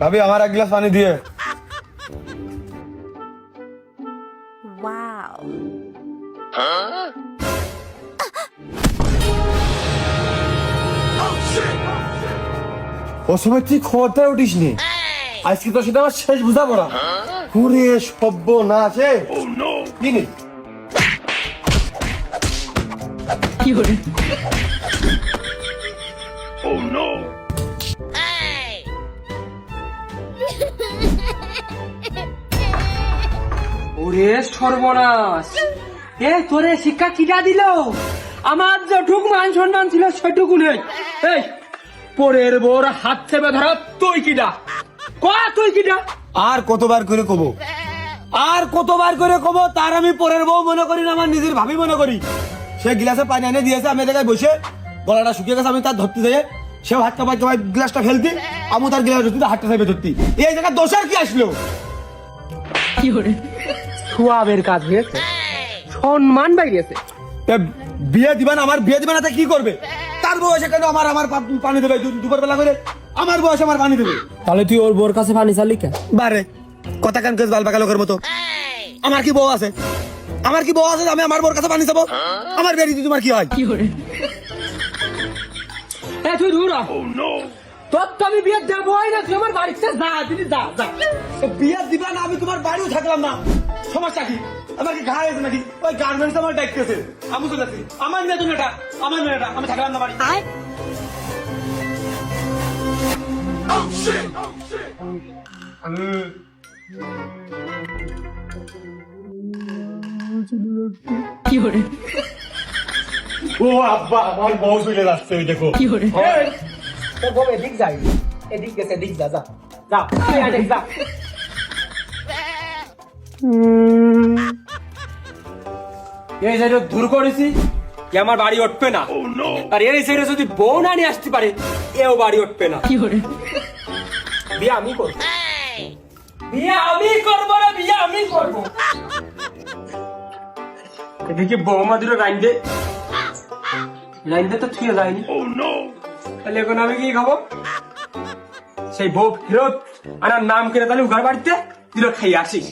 ভাবি আমার এক গ্লাস পানি দিয়ে। Wow. ও সময় তুই খবরটা উঠিস নি, আজকে তোর সাথে আমার শেষ বুঝা পড়া। পুরে সভ্য না আছে কি নে? ওরে সর্বনাশ! এ তোরে শিক্ষা কিটা দিল? আমার যেটুক মান সম্মান ছিল সেটুকু নেই। এই পরের বোর হাত থেকে ধরা তুই কিটা? তুই কিটা? আর কতবার করে কব, আর কতবার করে কব, তার আমি পরের বউ মনে করি না, আমার নিজের ভাবি মনে করি। সে গ্লাসে পানি এনে দিয়েছে, আমি জায়গায় বসে গলাটা শুকিয়ে গেছে, আমি তার ধরতে যাই, সে হাত কাপাই কাপাই গ্লাসটা ফেলতি, আমি তার গ্লাস ধরতে হাতটা চাইবে ধরতি। এই জায়গায় দোষার কি আসলো? সোয়াবের কাজ হয়েছে, সম্মান বাইরেছে। বিয়ে দিবা না, আমার বিয়ে দিবা না, তা কি করবে? তার বয়সে কেন আমার আমার পানি দেবে দুপুর বেলা করে? আমার বয়সে আমার পানি দেবে। তাহলে তুই ওর বোর কাছে পানি চালি কেন? বারে কথা কান কেস বাল বাকা লোকের মতো। আমার কি বউ আছে? আমার কি বউ আছে যে আমি আমার বউর কাছে পানি চাবো? আমার বিয়ে দিতে তোমার কি হয়? তুই দূর তোর তো আমি বিয়ে দেবই না, তুই আমার বাড়িতে যা, দিদি যা যা। বিয়ে দিবা না, আমি তোমার বাড়িও থাকলাম না, সমস্যা কি? আমার কি ঘা হয়েছে নাকি? ওই গার্মেন্টস আমার ডাকতেছে, আমি চলে যাচ্ছি। আমার মেয়ে তুমি এটা, আমার মেয়ে এটা, আমি থাকলাম না বাড়ি। ও আব্বা, আমার বউ চলে যাচ্ছে, ওই দেখো। তোর বউ এদিক যাই, এদিক গেছে, এদিক যা যা যা, তুই এদিক যা। এই সাইডে দূর করেছি, এ আমার বাড়ি উঠবে না। আর এই সাইডে যদি বউ না নিয়ে আসতে পারে, এও বাড়ি উঠবে না। বিয়ে আমি করবো, বিয়ে আমি করবো রে, বিয়ে আমি করবো। এদিকে বৌমা দুটো লাইন দে, লাইন দে তো থুয়ে যায়নি। তাহলে এখন আমি কি খাবো? সেই বউ ফেরত আনার নাম করে তাহলে ঘর বাড়িতে দিল খাই আসিস।